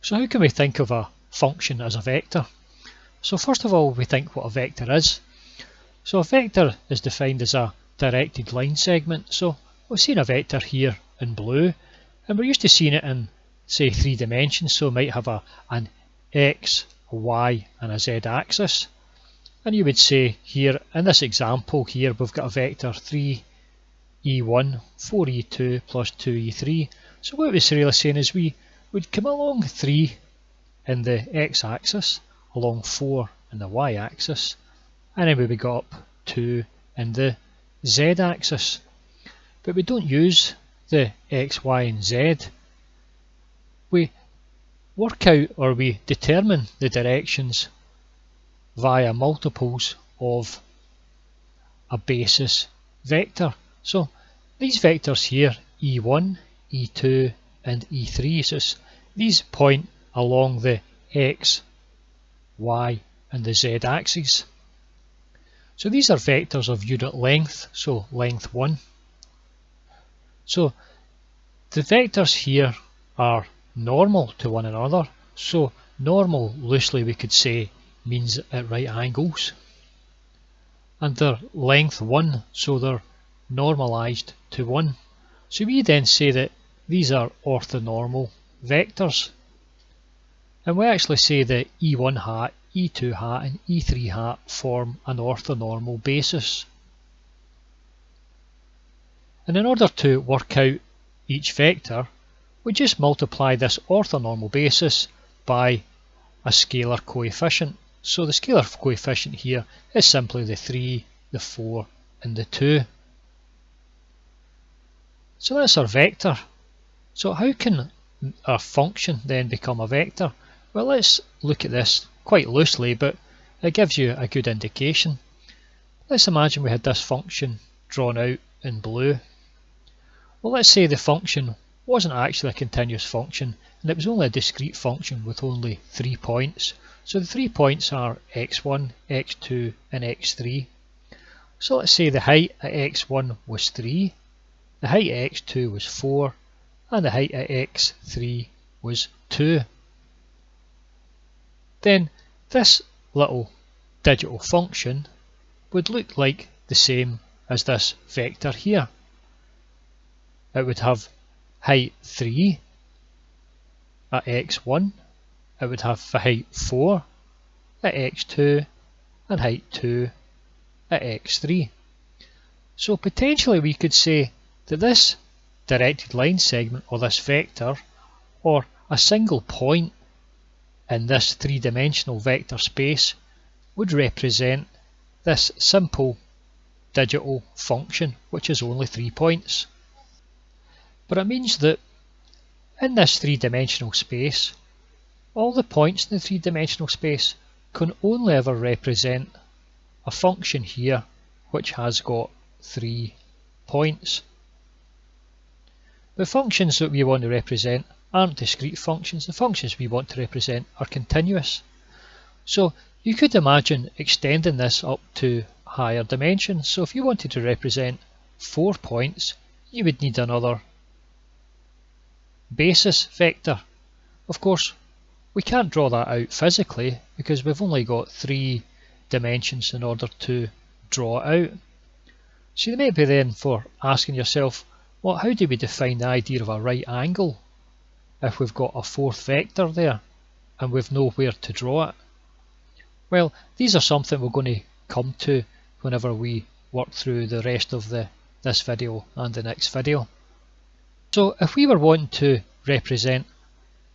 So how can we think of a function as a vector? So first of all, we think what a vector is. So a vector is defined as a directed line segment. So we've seen a vector here in blue, and we're used to seeing it in, say, 3 dimensions. So it might have an x, a y and a z axis. And you would say here, in this example here, we've got a vector 3e1, 4e2 plus 2e3. So what we're really saying is we would come along 3 in the x-axis, along 4 in the y-axis, and then we would go up 2 in the z-axis. But we don't use the x, y and z. We work out, or we determine the directions via multiples of a basis vector. So these vectors here, e1, e2 and e3, so these point along the x, y and the z axes. So these are vectors of unit length, so length 1. So the vectors here are normal to one another. So normal, loosely we could say, means at right angles. And they're length 1, so they're normalised to 1. So we then say that these are orthonormal vectors. And we actually say that e1 hat, e2 hat and e3 hat form an orthonormal basis. And in order to work out each vector, we just multiply this orthonormal basis by a scalar coefficient. So the scalar coefficient here is simply the 3, the 4 and the 2. So that's our vector. So how can our function then become a vector? Well, let's look at this quite loosely, but it gives you a good indication. Let's imagine we had this function drawn out in blue. Well, let's say the function wasn't actually a continuous function, and it was only a discrete function with only 3 points. So the 3 points are x1, x2 and x3. So let's say the height at x1 was 3, the height at x2 was 4, and the height at x3 was 2. Then this little digital function would look like the same as this vector here. It would have height 3 at x1, it would have the height 4 at x2 and height 2 at x3. So potentially we could say that this directed line segment, or this vector, or a single point in this 3-dimensional vector space would represent this simple digital function which is only 3 points. But it means that in this 3-dimensional space, all the points in the 3-dimensional space can only ever represent a function here which has got 3 points. The functions that we want to represent aren't discrete functions. The functions we want to represent are continuous. So you could imagine extending this up to higher dimensions. So if you wanted to represent 4 points, you would need another basis vector. Of course, we can't draw that out physically because we've only got 3 dimensions in order to draw it out. So you may be then for asking yourself, well, how do we define the idea of a right angle if we've got a 4th vector there and we've nowhere to draw it? Well, these are something we're going to come to whenever we work through the rest of this video and the next video. So if we were wanting to represent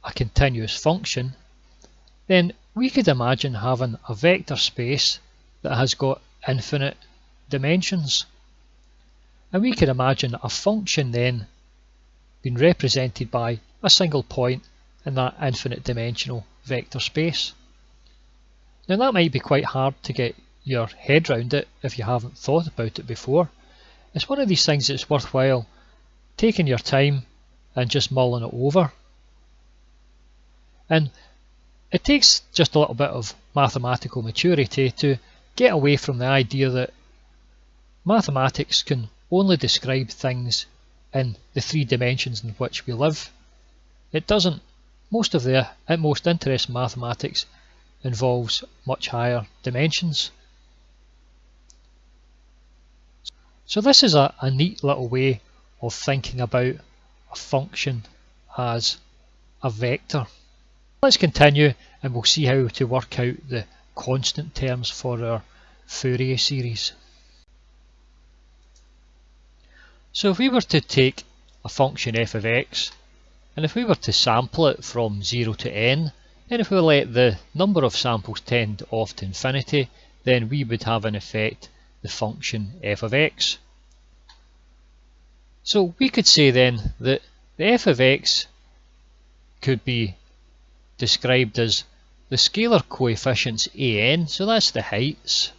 a continuous function, then we could imagine having a vector space that has got infinite dimensions. And we could imagine a function then being represented by a single point in that infinite dimensional vector space. Now that might be quite hard to get your head round it if you haven't thought about it before. It's one of these things that's worthwhile taking your time and just mulling it over. And it takes just a little bit of mathematical maturity to get away from the idea that mathematics can only describe things in the 3 dimensions in which we live. It doesn't most of the most interesting mathematics involves much higher dimensions. So this is a neat little way of thinking about a function as a vector. Let's continue and we'll see how to work out the constant terms for our Fourier series. So if we were to take a function f of x, and if we were to sample it from 0 to n, and if we let the number of samples tend off to infinity, then we would have in effect the function f of x. So we could say then that the f of x could be described as the scalar coefficients an, so that's the heights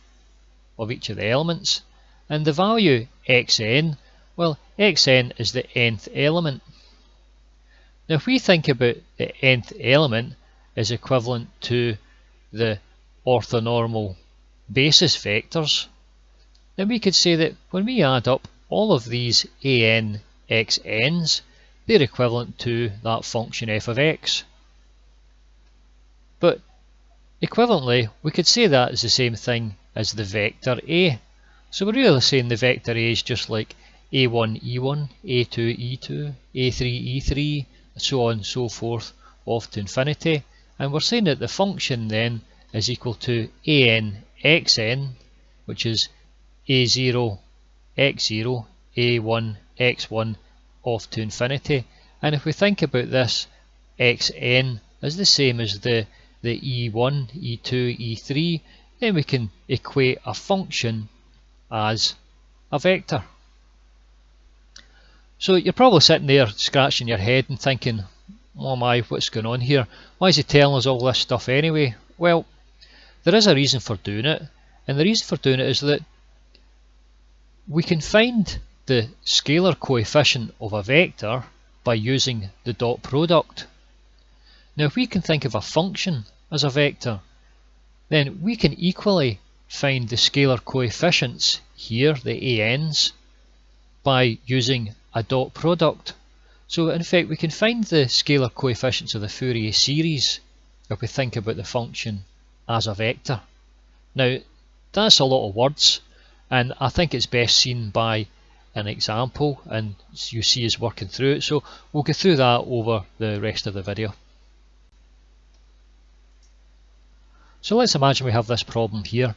of each of the elements, and the value xn, well, xn is the nth element. Now if we think about the nth element as equivalent to the orthonormal basis vectors, then we could say that when we add up all of these an xn's, they're equivalent to that function f of x. But equivalently, we could say that is the same thing as the vector A. So we're really saying the vector A is just like A1, E1, A2, E2, A3, E3, and so on and so forth, off to infinity. And we're saying that the function then is equal to an xn, which is A0, x0, A1, x1, off to infinity. And if we think about this, xn is the same as the E1, E2, E3, then we can equate a function as a vector. So you're probably sitting there scratching your head and thinking, oh my, what's going on here? Why is he telling us all this stuff anyway? Well, there is a reason for doing it, and the reason for doing it is that we can find the scalar coefficient of a vector by using the dot product. Now if we can think of a function as a vector, then we can equally find the scalar coefficients here, the an's, by using a dot product. So in fact we can find the scalar coefficients of the Fourier series if we think about the function as a vector. Now that's a lot of words, and I think it's best seen by an example, and you see us working through it, so we'll go through that over the rest of the video. So let's imagine we have this problem here.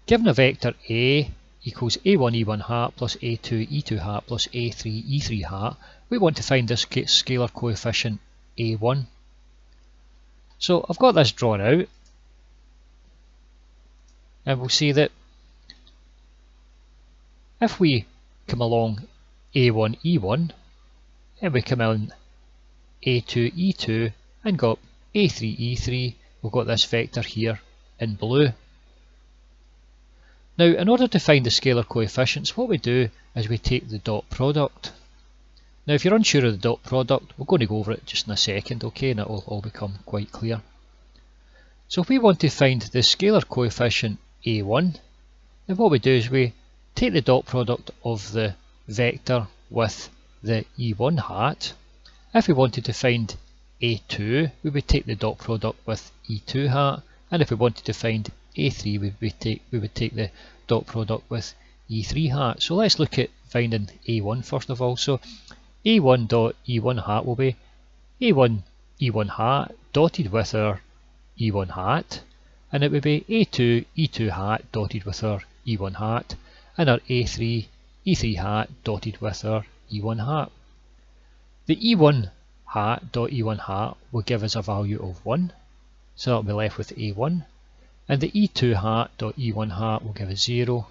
Given a vector A equals A1 E1 hat plus A2 E2 hat plus A3 E3 hat, we want to find this scalar coefficient A1. So I've got this drawn out, and we'll see that if we come along A1 E1 and we come in A2 E2 and got A3 E3, we've got this vector here in blue. Now in order to find the scalar coefficients, what we do is we take the dot product. Now if you're unsure of the dot product, we're going to go over it just in a second, okay, and it will all become quite clear. So if we want to find the scalar coefficient A1, then what we do is we take the dot product of the vector with the E1 hat. If we wanted to find A2, we would take the dot product with E2 hat, and if we wanted to find A3, we would take the dot product with E3 hat. So let's look at finding A1 first of all. So A1 dot E1 hat will be A1 E1 hat dotted with our E1 hat, and it would be A2 E2 hat dotted with our E1 hat, and our A3 E3 hat dotted with our E1 hat. The E1 hat dot E1 hat will give us a value of 1, so that will be left with A1, and the E2 hat dot E1 hat will give us 0,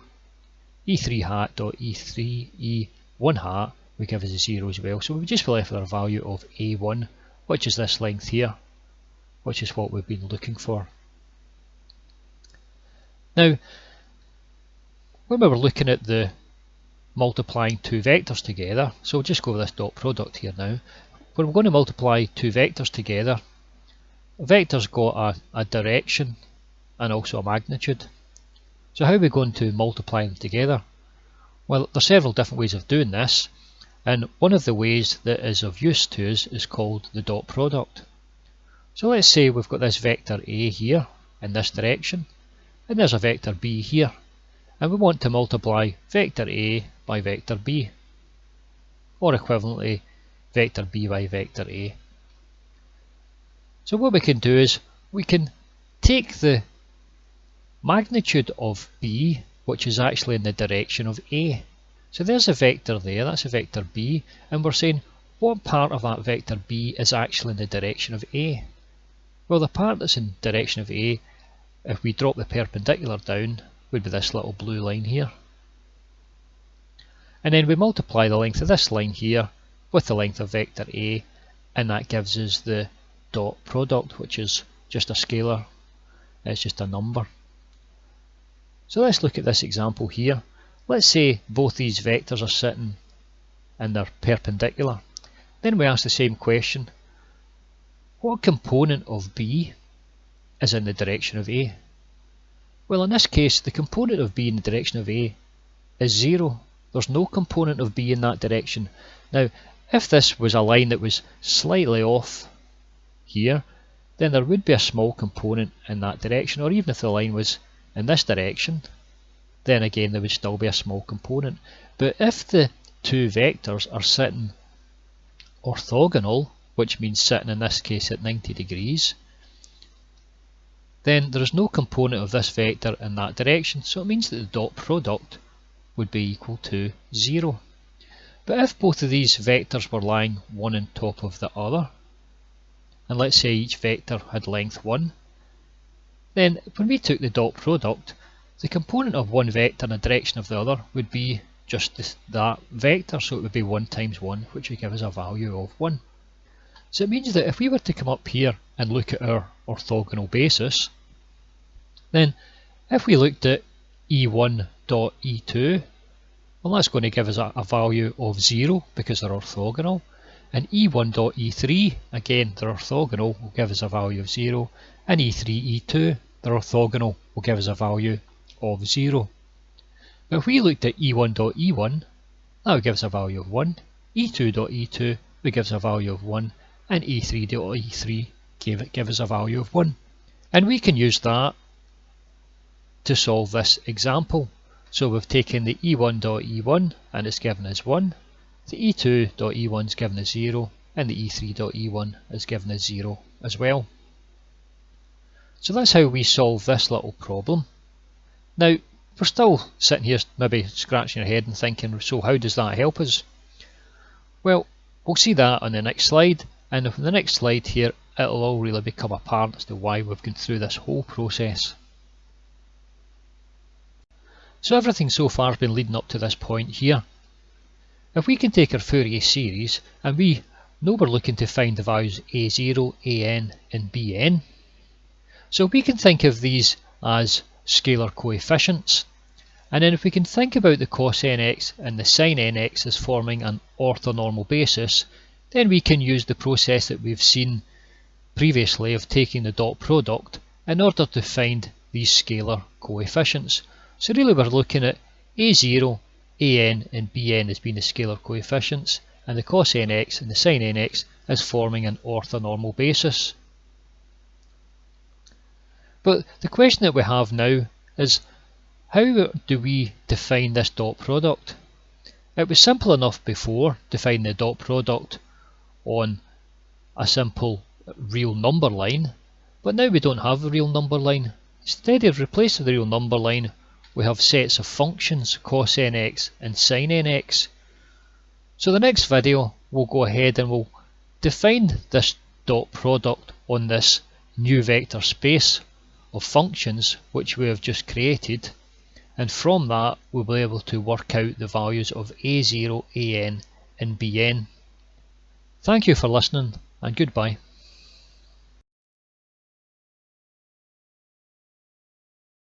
E3 hat dot E3 E1 hat will give us a 0 as well, so we'll just be left with our value of A1, which is this length here, which is what we've been looking for. Now when we were looking at the multiplying two vectors together, so we'll just go with this dot product here now. When we're going to multiply two vectors together, a vector's got a direction and also a magnitude. So how are we going to multiply them together? Well, there are several different ways of doing this, and one of the ways that is of use to us is called the dot product. So let's say we've got this vector A here in this direction, and there's a vector B here, and we want to multiply vector A by vector B, or equivalently vector B by vector A. So what we can do is we can take the magnitude of B, which is actually in the direction of A. So there's a vector there, that's a vector B, and we're saying what part of that vector B is actually in the direction of A? Well, the part that's in the direction of A, if we drop the perpendicular down, would be this little blue line here. And then we multiply the length of this line here with the length of vector A, and that gives us the dot product, which is just a scalar, it's just a number. So let's look at this example here. Let's say both these vectors are sitting and they're perpendicular. Then we ask the same question: what component of B is in the direction of A? Well, in this case, the component of B in the direction of A is 0. There's no component of B in that direction. Now, if this was a line that was slightly off here, then there would be a small component in that direction, or even if the line was in this direction, then again there would still be a small component. But if the two vectors are sitting orthogonal, which means sitting in this case at 90 degrees, then there is no component of this vector in that direction, so it means that the dot product would be equal to 0. But if both of these vectors were lying one on top of the other, and let's say each vector had length 1, then when we took the dot product, the component of one vector in the direction of the other would be just that vector, so it would be 1 times 1, which would give us a value of 1. So it means that if we were to come up here and look at our orthogonal basis, then if we looked at E1 dot E2, well, that's going to give us a value of 0 because they're orthogonal, and E1 dot E3, again they're orthogonal, will give us a value of 0, and E3, E2, they're orthogonal, will give us a value of 0. But if we looked at E1 dot E1, that would give us a value of 1, E2 dot E2 would give us a value of 1, and E3 dot E3 give us a value of 1. And we can use that to solve this example. So we've taken the E1 dot E1 and it's given us 1, the E2 dot E1 is given us 0, and the E3 dot E1 is given us 0 as well. So that's how we solve this little problem. Now, we're still sitting here maybe scratching your head and thinking, so how does that help us? Well, we'll see that on the next slide, and on the next slide here it'll all really become apparent as to why we've gone through this whole process. So everything so far has been leading up to this point here. If we can take our Fourier series, and we know we're looking to find the values A0, AN and BN, so we can think of these as scalar coefficients, and then if we can think about the cos nx and the sin nx as forming an orthonormal basis, then we can use the process that we've seen previously of taking the dot product in order to find these scalar coefficients. So really we're looking at A0, AN and BN as being the scalar coefficients, and the cos nx and the sin nx as forming an orthonormal basis. But the question that we have now is, how do we define this dot product? It was simple enough before to find the dot product on a simple real number line, but now we don't have a real number line. Instead of replacing the real number line, we have sets of functions, cos nx and sin nx. So the next video we'll go ahead and we'll define this dot product on this new vector space of functions which we have just created, and from that we'll be able to work out the values of A0, AN and BN. Thank you for listening, and goodbye.